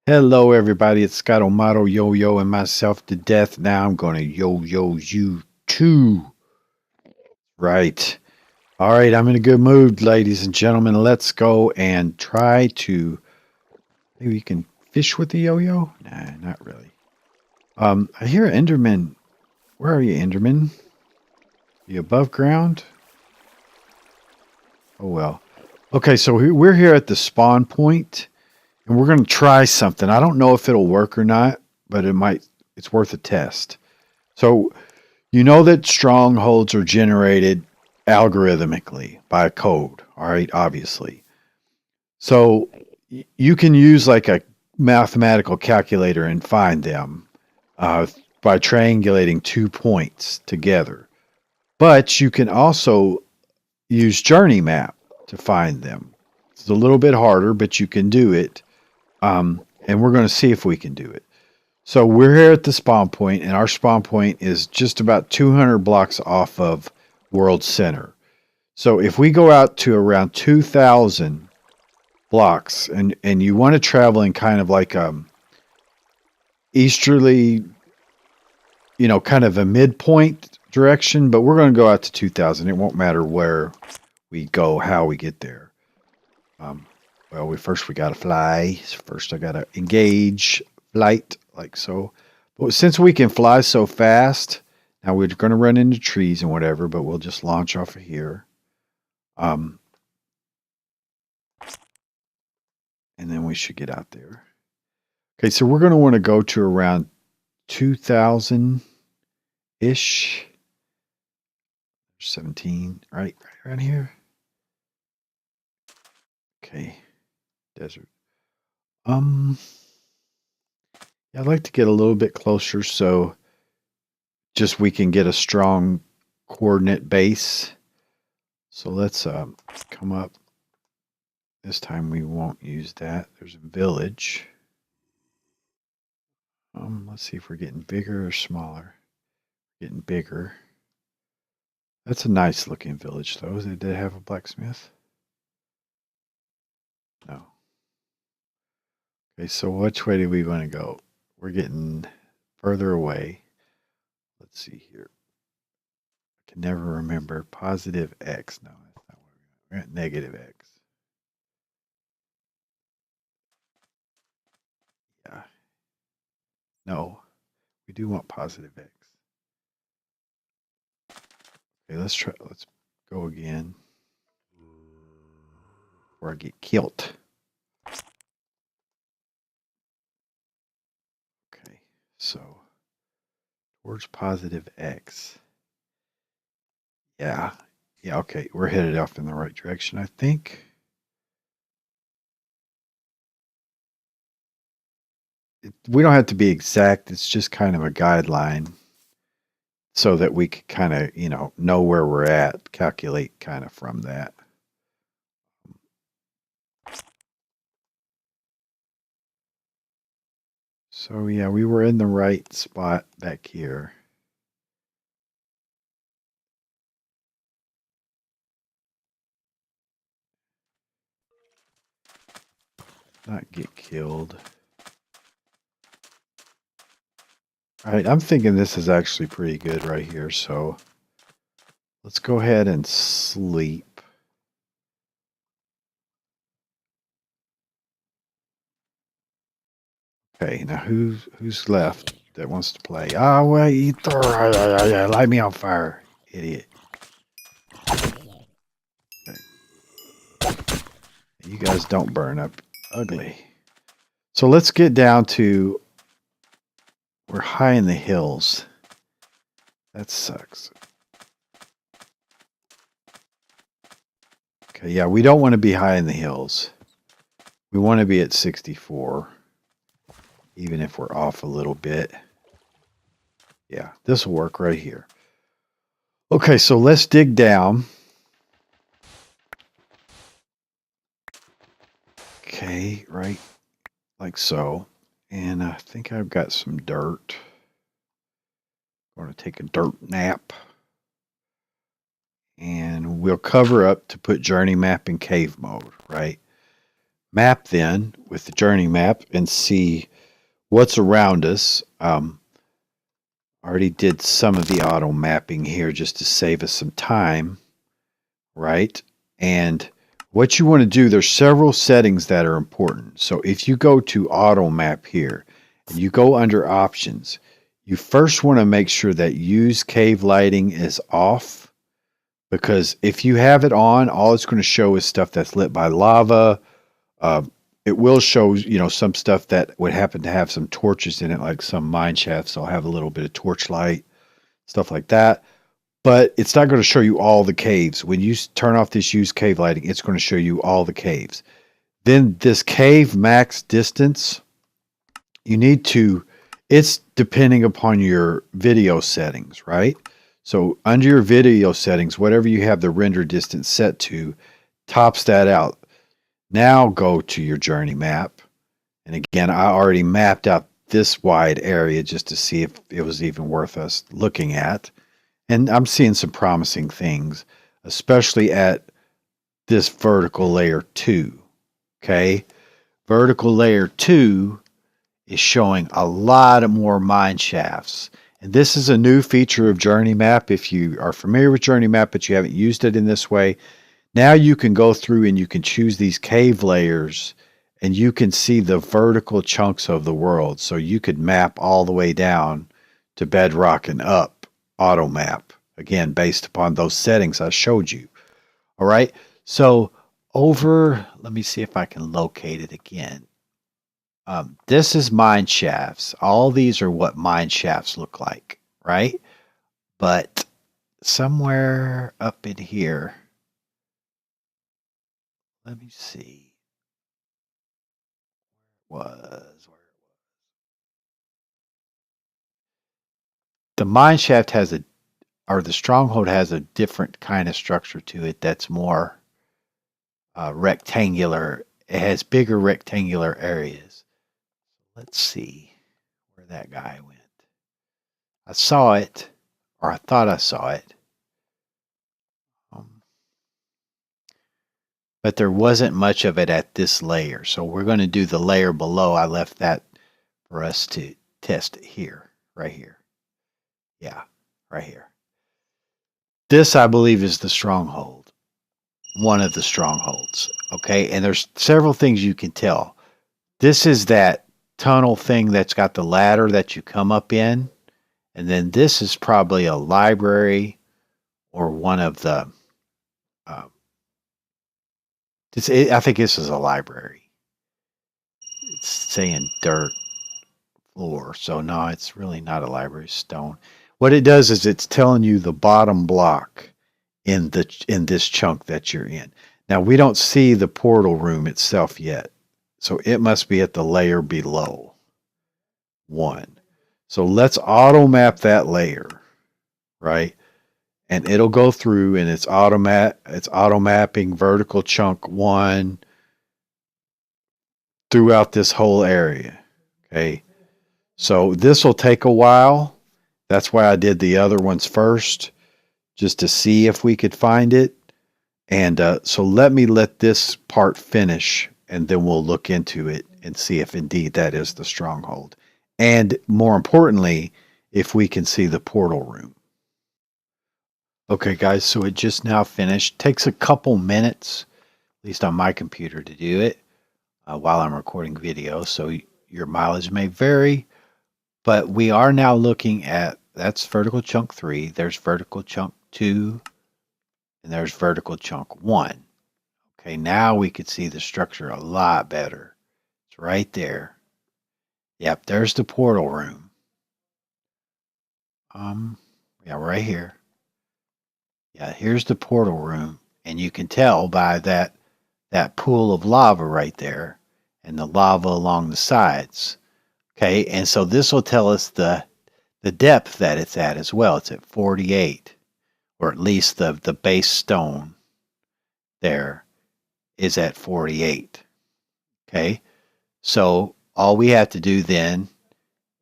Hello, everybody. It's Scott O'Mato, Yo-Yo, and myself to death. Now I'm going to yo-yo you too. Right. All right. I'm in a good mood, ladies and gentlemen. Let's go and try to. Maybe we can fish with the yo-yo? Nah, not really. I hear Enderman. Where are you, Enderman? You above ground? Oh, well. Okay, so we're here at the spawn point, and we're going to try something. I don't know if it'll work or not, but it might. It's worth a test. So you know that strongholds are generated algorithmically by a code, all right, obviously. So you can use like a mathematical calculator and find them by triangulating 2 points together. But you can also use Journey Map to find them. It's a little bit harder, but you can do it. And we're going to see if we can do it. So we're here at the spawn point, and our spawn point is just about 200 blocks off of World Center. So if we go out to around 2,000 blocks, and you want to travel in kind of like easterly, kind of a midpoint direction, but we're going to go out to 2,000. It won't matter where we go, how we get there. Well, we got to fly. First, I got to engage flight like so. But since we can fly so fast, now we're going to run into trees and whatever, but we'll just launch off of here. And then we should get out there. Okay, so we're going to want to go to around 2,000-ish. 17, right around here. Okay, desert. I'd like to get a little bit closer so just we can get a strong coordinate base. So let's come up. This time we won't use that. There's a village. Let's see if we're getting bigger or smaller. Getting bigger. That's a nice looking village though. Did they have a blacksmith? No. Okay, so which way do we want to go? We're getting further away. Let's see here. I can never remember. Positive X. No, that's not what we're at. Negative X. Yeah. No. We do want positive X. Okay, let's try. Let's go again. Before I get killed. Okay, so towards positive X. Yeah. Yeah, okay. We're headed off in the right direction, I think. We don't have to be exact. It's just kind of a guideline so that we can kind of, know where we're at, calculate kind of from that. So, yeah, we were in the right spot back here. Not get killed. All right, I'm thinking this is actually pretty good right here, so let's go ahead and sleep. Okay, now who's left that wants to play? Ah, well, you light me on fire, idiot. Okay. You guys don't burn up ugly. So let's get down to, we're high in the hills. That sucks. Okay, yeah, we don't want to be high in the hills. We want to be at 64, even if we're off a little bit. Yeah, this will work right here. Okay, so let's dig down. Okay, right, like so. And I think I've got some dirt. I'm going to take a dirt nap. And we'll cover up to put journey map in cave mode, right? map then with the journey map and see what's around us. Already did some of the auto mapping here just to save us some time, right? And what you want to do, there's several settings that are important. So if you go to auto map here and you go under options, you first want to make sure that use cave lighting is off, because if you have it on, all it's going to show is stuff that's lit by lava. It will show, some stuff that would happen to have some torches in it, like some mine shafts. I'll have a little bit of torchlight, stuff like that. But it's not going to show you all the caves. When you turn off this use cave lighting, it's going to show you all the caves. Then this cave max distance, it's depending upon your video settings, right? So under your video settings, whatever you have the render distance set to, tops that out. Now go to your journey map. And again, I already mapped out this wide area just to see if it was even worth us looking at. And I'm seeing some promising things, especially at this vertical layer 2. Okay. Vertical layer 2 is showing a lot more mine shafts. And this is a new feature of Journey Map. If you are familiar with Journey Map, but you haven't used it in this way, now you can go through and you can choose these cave layers and you can see the vertical chunks of the world. So you could map all the way down to bedrock and up, auto map, again, based upon those settings I showed you. All right. So let me see if I can locate it again. This is mine shafts. All these are what mine shafts look like, right? But somewhere up in here, let me see. The mine shaft the stronghold has a different kind of structure to it that's more rectangular. It has bigger rectangular areas. Let's see where that guy went. I saw it, or I thought I saw it. But there wasn't much of it at this layer. So we're going to do the layer below. I left that for us to test it here, right here. Yeah, right here. This, I believe, is the stronghold. One of the strongholds. Okay, and there's several things you can tell. This is that tunnel thing that's got the ladder that you come up in. And then this is probably a library or one of the I think this is a library. It's saying dirt floor. So no, it's really not a library, stone. What it does is it's telling you the bottom block in this chunk that you're in. Now we don't see the portal room itself yet. So it must be at the layer below 1. So let's auto map that layer, right? And it'll go through and it's auto mapping vertical chunk 1 throughout this whole area. Okay. So this will take a while. That's why I did the other ones first, just to see if we could find it. And so let this part finish, and then we'll look into it and see if indeed that is the stronghold. And more importantly, if we can see the portal room. Okay, guys, so it just now finished. Takes a couple minutes, at least on my computer, to do it while I'm recording video. So your mileage may vary, but we are now looking at, that's vertical chunk 3. There's vertical chunk 2, and there's vertical chunk 1. Okay, now we could see the structure a lot better. It's right there. Yep, there's the portal room. Yeah, right here. Yeah, here's the portal room, and you can tell by that pool of lava right there and the lava along the sides. Okay, and so this will tell us the depth that it's at as well. It's at 48, or at least the base stone there is at 48. Okay, so all we have to do then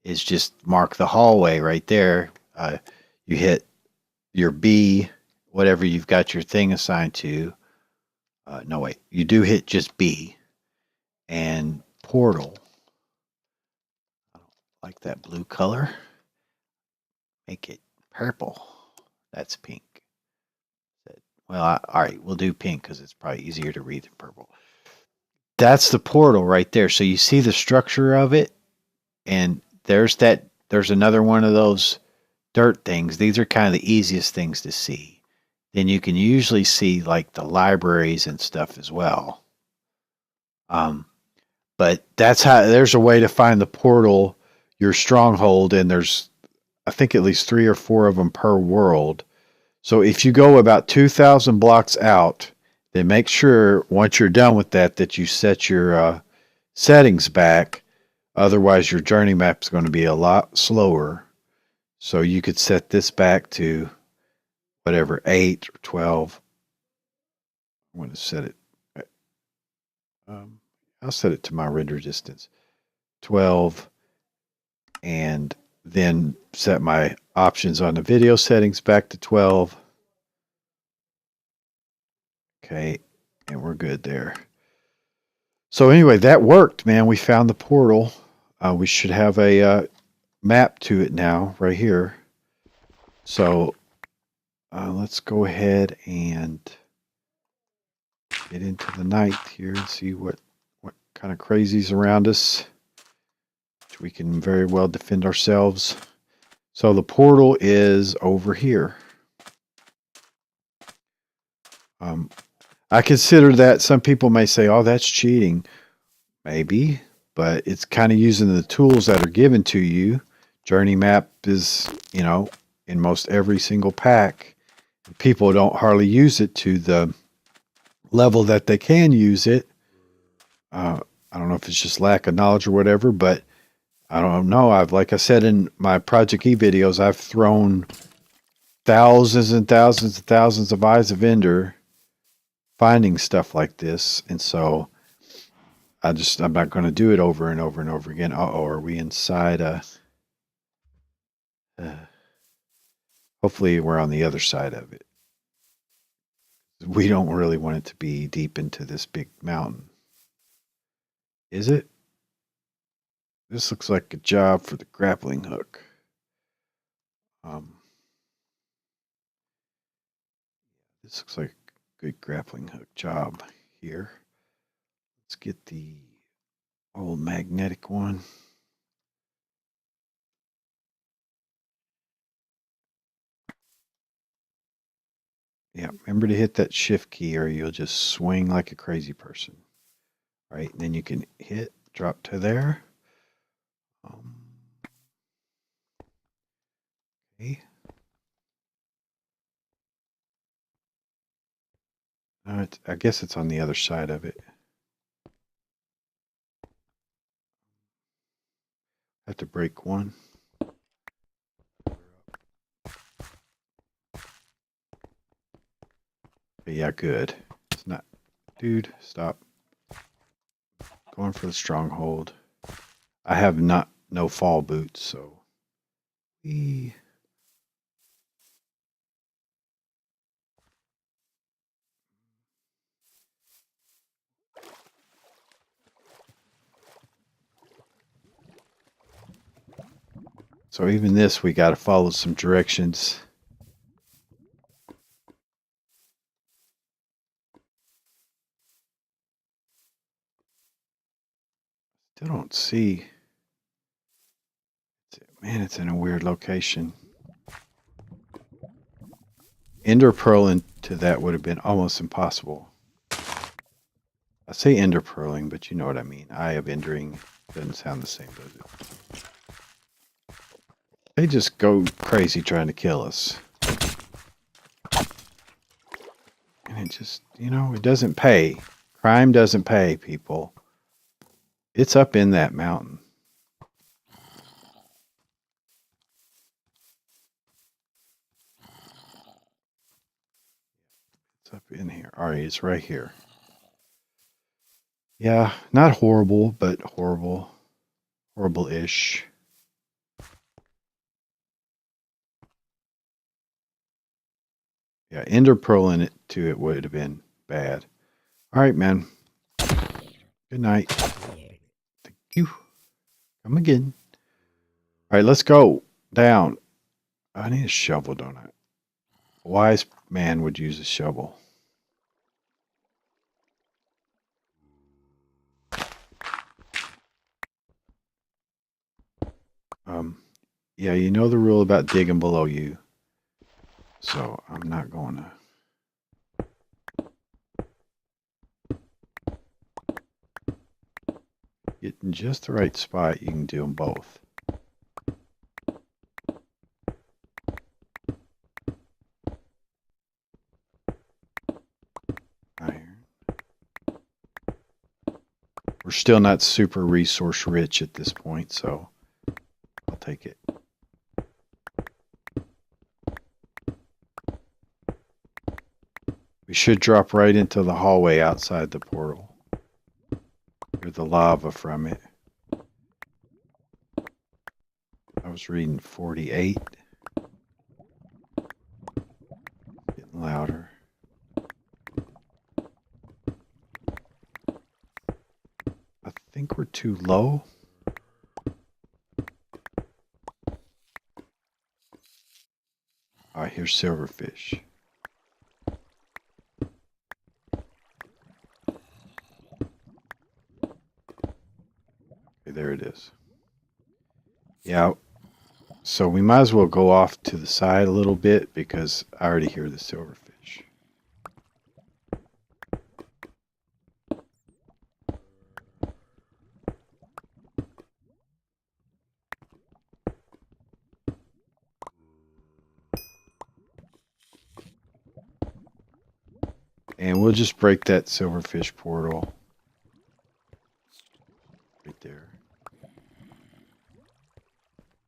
is just mark the hallway right there. You hit your B, whatever you've got your thing assigned to. No, wait, you do hit just B. and portal. I don't like that blue color. Make it purple. That's pink. Well, all right, we'll do pink because it's probably easier to read than purple. That's the portal right there. So you see the structure of it, and there's another one of those dirt things. These are kind of the easiest things to see. Then you can usually see like the libraries and stuff as well. But there's a way to find the portal, your stronghold, and there's I think at least 3 or 4 of them per world. So if you go about 2,000 blocks out, then make sure once you're done with that you set your settings back. Otherwise, your journey map is going to be a lot slower. So you could set this back to whatever, 8 or 12. I'm going to set it. I'll set it to my render distance, 12, and then set my options on the video settings back to 12. Okay, and we're good there. So anyway, that worked, man. We found the portal. We should have a map to it now, right here. So let's go ahead and get into the night here and see what kind of crazy's around us. We can very well defend ourselves. So the portal is over here. I consider that some people may say, oh, that's cheating. Maybe, but it's kind of using the tools that are given to you. Journey map is, in most every single pack. People don't hardly use it to the level that they can use it. I don't know if it's just lack of knowledge or whatever, but I don't know. Like I said in my Project E videos, I've thrown thousands and thousands and thousands of Eyes of Ender finding stuff like this, and so I'm not going to do it over and over and over again. Are we inside hopefully we're on the other side of it. We don't really want it to be deep into this big mountain. Is it? This looks like a job for the grappling hook. This looks like a good grappling hook job here. Let's get the old magnetic one. Yeah, remember to hit that shift key or you'll just swing like a crazy person. Right, and then you can hit, drop to there. Okay. I guess it's on the other side of it. I have to break one. But yeah, good. It's not. Dude, stop. Going for the stronghold. I have no fall boots, so So even this, we got to follow some directions. Still don't see. Man, it's in a weird location. Ender pearl into that would have been almost impossible. I say ender pearling, but you know what I mean. Eye of Endering doesn't sound the same, does it? They just go crazy trying to kill us. And it just, it doesn't pay. Crime doesn't pay, people. It's up in that mountain. It's up in here. All right, it's right here. Yeah, not horrible, but horrible. Horrible-ish. Yeah, ender pearl in it too, it would have been bad. All right, man. Good night. Thank you. Come again. All right, let's go down. I need a shovel, don't I? A wise man would use a shovel. Yeah, you know the rule about digging below you. So I'm not going to. Get in just the right spot, you can do them both. Iron. We're still not super resource rich at this point, so I'll take it. We should drop right into the hallway outside the portal. Hear the lava from it. I was reading 48. Getting louder. I think we're too low. I hear Silverfish. Okay, there it is. Yeah, so we might as well go off to the side a little bit because I already hear the Silverfish. And we'll just break that Silverfish portal. Right there.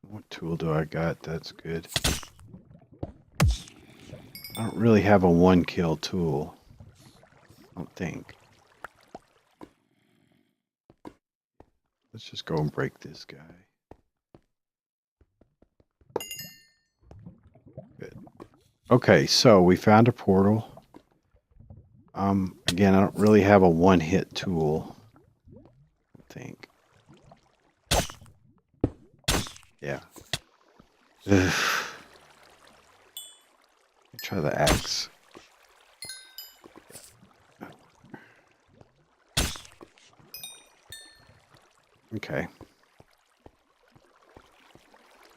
What tool do I got? That's good. I don't really have a one kill tool. I don't think. Let's just go and break this guy. Good. Okay, so we found a portal. Again, I don't really have a one-hit tool. I think. Yeah. Ugh. Try the axe. Okay.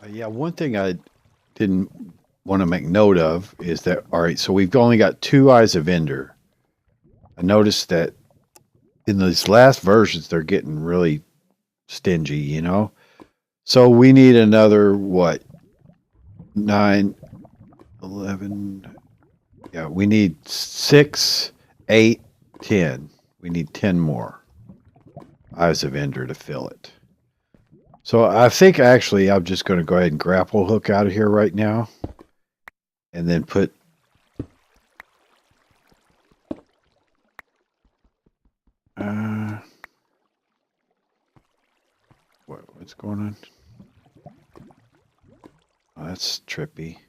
Yeah, one thing I didn't want to make note of is that, all right, so we've only got 2 Eyes of Ender. I noticed that in these last versions, they're getting really stingy, you know? So we need another, what? 9, 11. Yeah, we need 6, 8, 10. We need 10 more Eyes of Ender to fill it. So I think actually I'm just going to go ahead and grapple hook out of here right now. And then put... what's going on? Oh, that's trippy.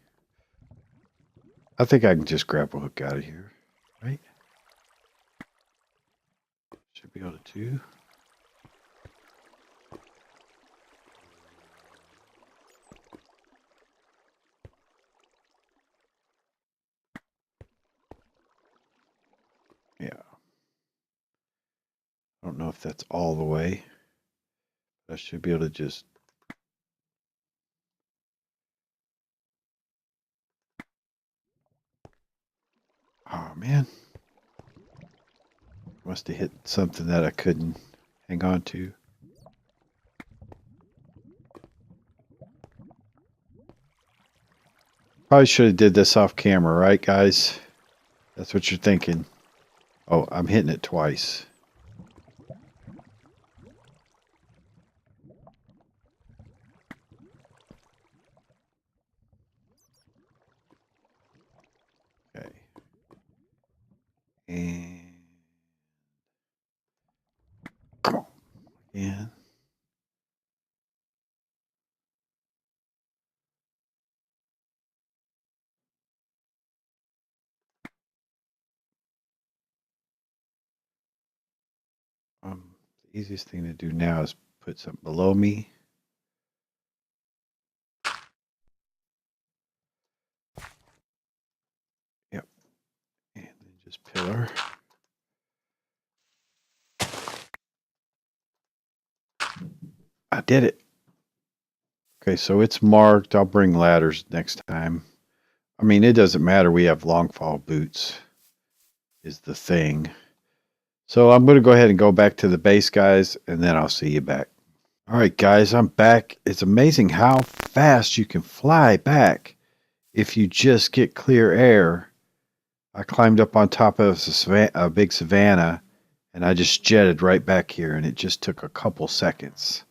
I think I can just grapple hook out of here, right? Should be able to do. Yeah. I don't know if that's all the way. I should be able to just... Oh, man. Must have hit something that I couldn't hang on to. Probably should have did this off camera, right, guys? That's what you're thinking. Oh, I'm hitting it twice. Okay. And... come on. And... Easiest thing to do now is put something below me. Yep. And then just pillar. I did it. Okay, so it's marked. I'll bring ladders next time. I mean, it doesn't matter. We have long fall boots is the thing. So I'm going to go ahead and go back to the base, guys, and then I'll see you back. All right, guys, I'm back. It's amazing how fast you can fly back if you just get clear air. I climbed up on top of a big savanna, and I just jetted right back here, and it just took a couple seconds.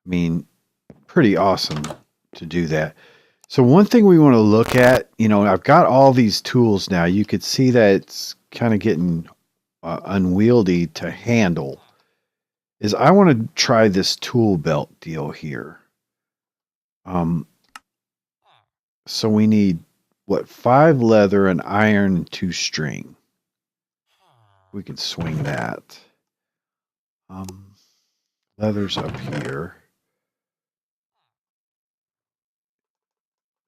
I mean, pretty awesome to do that. So one thing we want to look at, I've got all these tools now. You could see that it's kind of getting unwieldy to handle. Is I want to try this tool belt deal here. So we need, 5 leather, an iron, and 2 string. We can swing that. Leather's up here.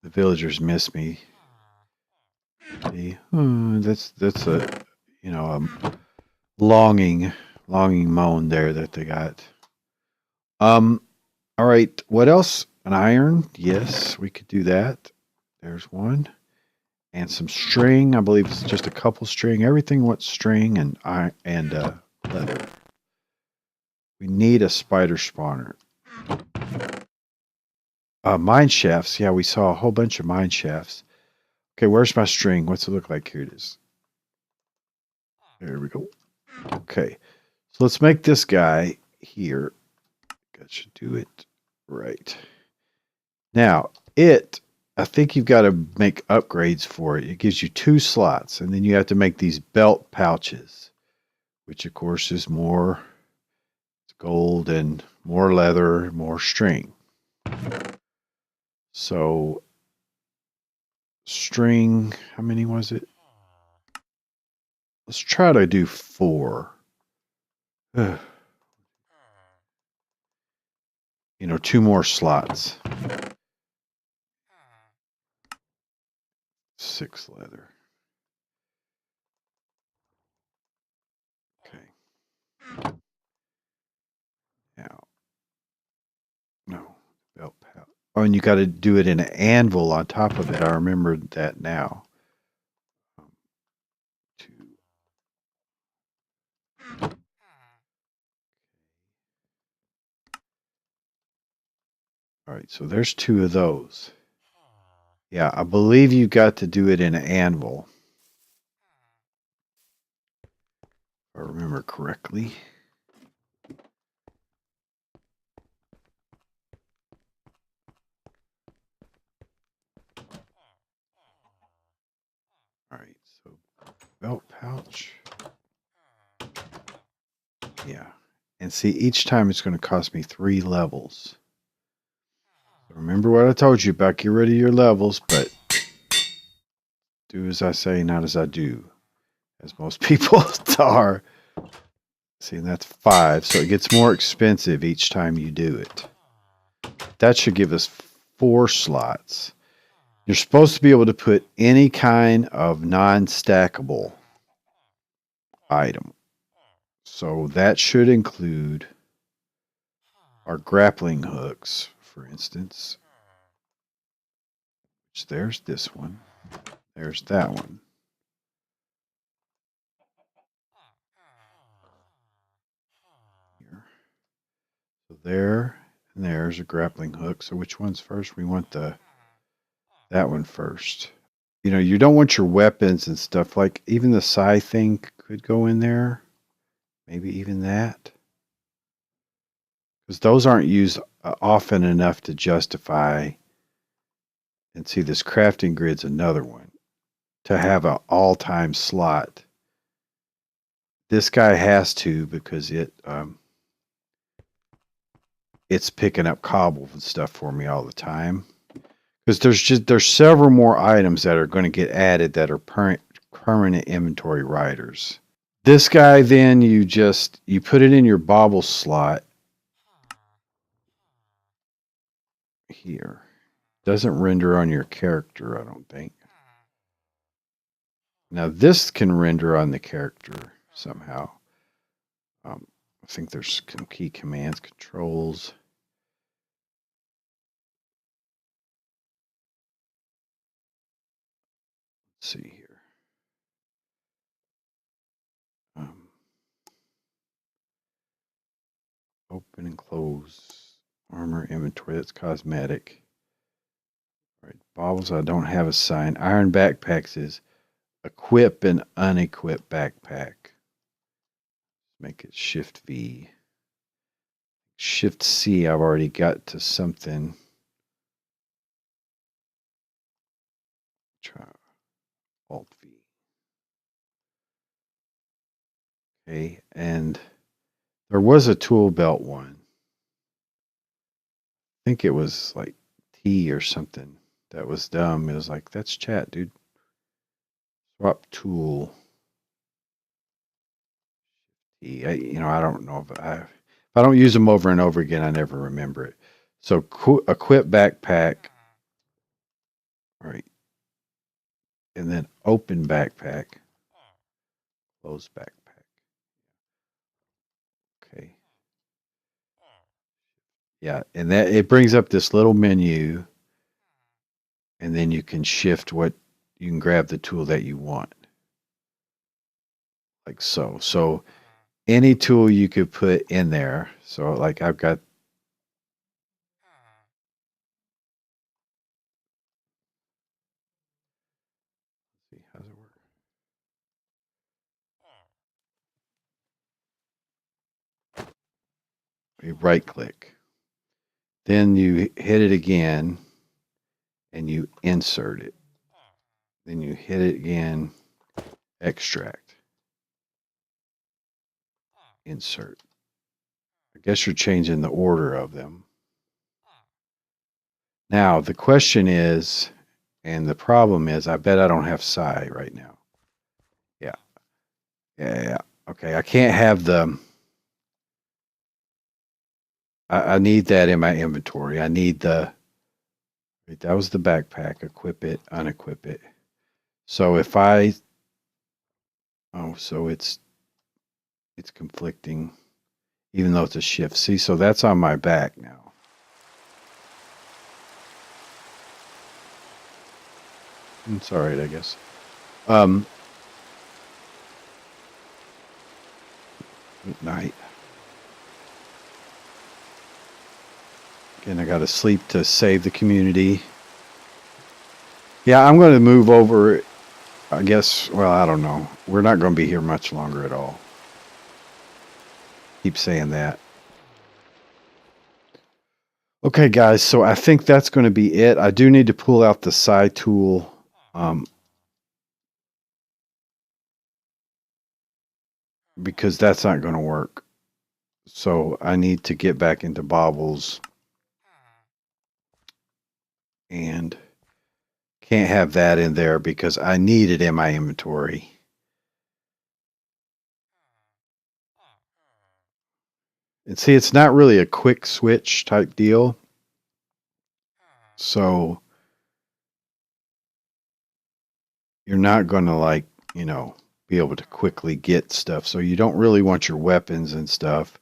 The villagers miss me. See? That's a longing moan there that they got. All right, what else? An iron? Yes, we could do that. There's one. And some string. I believe it's just a couple string. Everything wants string and leather. We need a spider spawner. Mine shafts. Yeah, we saw a whole bunch of mine shafts. Okay, where's my string? What's it look like? Here it is. There we go. Okay, so let's make this guy here. That should do it right. Now, I think you've got to make upgrades for it. It gives you 2 slots, and then you have to make these belt pouches, which of course is more gold and more leather, more string. So string, how many was it? Let's try to do 4. 2 more slots. 6 leather. Okay. Now, no, belt pouch. Oh, and you got to do it in an anvil on top of it. I remember that now. 2. All right, so there's 2 of those. Yeah, I believe you got to do it in an anvil. If I remember correctly. All right, so belt pouch. Yeah. And see, each time it's going to cost me 3 levels. So remember what I told you about get rid of your levels, but do as I say, not as I do. As most people are. See, and that's 5. So it gets more expensive each time you do it. That should give us 4 slots. You're supposed to be able to put any kind of non-stackable item. So that should include our grappling hooks, for instance. Which there's this one. There's that one. Here. So there and there's a grappling hook. So which one's first? We want that one first. You don't want your weapons and stuff, like even the scythe thing could go in there. Maybe even that. Because those aren't used often enough to justify. And see, this crafting grid's another one. To have an all-time slot. This guy has to because it's picking up cobble and stuff for me all the time. Because there's several more items that are going to get added that are permanent inventory riders. This guy, then you put it in your bobble slot here. Doesn't render on your character, I don't think. Now this can render on the character somehow. I think there's some key commands, controls. Let's see here. Open and close armor inventory. That's cosmetic. All right, baubles. I don't have a sign. Iron backpacks is equip and unequip backpack. Make it Shift V. Shift C. I've already got to something. Try Alt V. Okay, and there was a tool belt one. I think it was like T or something. That was dumb. It was like, that's chat, dude. Swap tool. T. I don't know if I don't use them over and over again, I never remember it. So equip backpack. All right. And then open backpack. Close backpack. Okay. Yeah, and that it brings up this little menu, and then you can shift you can grab the tool that you want. Like so. So any tool you could put in there. So like I've got let's see, how's it work? You right click. Then you hit it again and you insert it. Then you hit it again, extract. Insert. I guess you're changing the order of them. Now, the question is, and the problem is, I bet I don't have psi right now. Yeah. Okay, I can't have I need that in my inventory. I need that was the backpack. Equip it, unequip it. So if so it's conflicting, even though it's a shift. See, so that's on my back now. It's all right, I guess. Good night. Again, I got to sleep to save the community. Yeah, I'm going to move over, I guess. Well, I don't know. We're not going to be here much longer at all. Keep saying that. Okay, guys, so I think that's going to be it. I do need to pull out the psi tool. Because that's not going to work. So I need to get back into baubles. And can't have that in there because I need it in my inventory. And see, it's not really a quick switch type deal. So you're not going to be able to quickly get stuff. So you don't really want your weapons and stuff.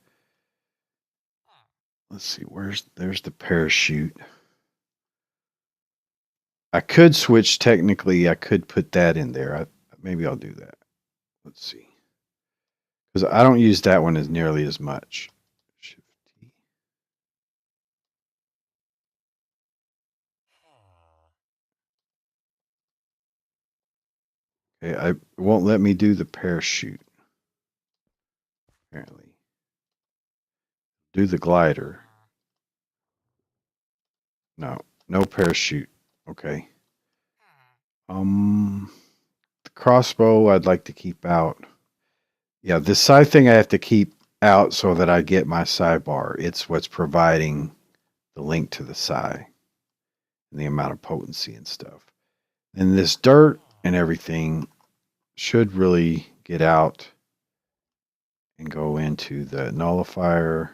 Let's see, there's the parachute. I could switch technically. I could put that in there. Maybe I'll do that. Let's see. Because I don't use that one as nearly as much. Okay, it won't let me do the parachute. Apparently. Do the glider. No parachute. Okay. The crossbow I'd like to keep out. Yeah, this side thing I have to keep out so that I get my sidebar. It's what's providing the link to the psi and the amount of potency and stuff. And this dirt and everything should really get out. and go into the nullifier.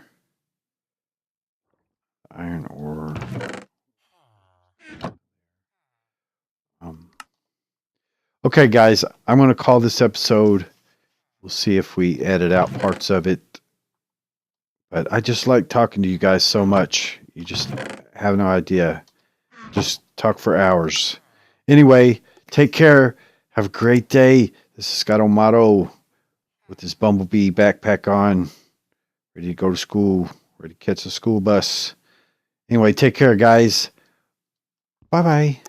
Iron ore. Okay, guys, I'm going to call this episode. We'll see if we edit out parts of it. But I just like talking to you guys so much. You just have no idea. Just talk for hours. Anyway, take care. Have a great day. This is Scott O'Mato with his Bumblebee backpack on. Ready to go to school. Ready to catch the school bus. Anyway, take care, guys. Bye-bye.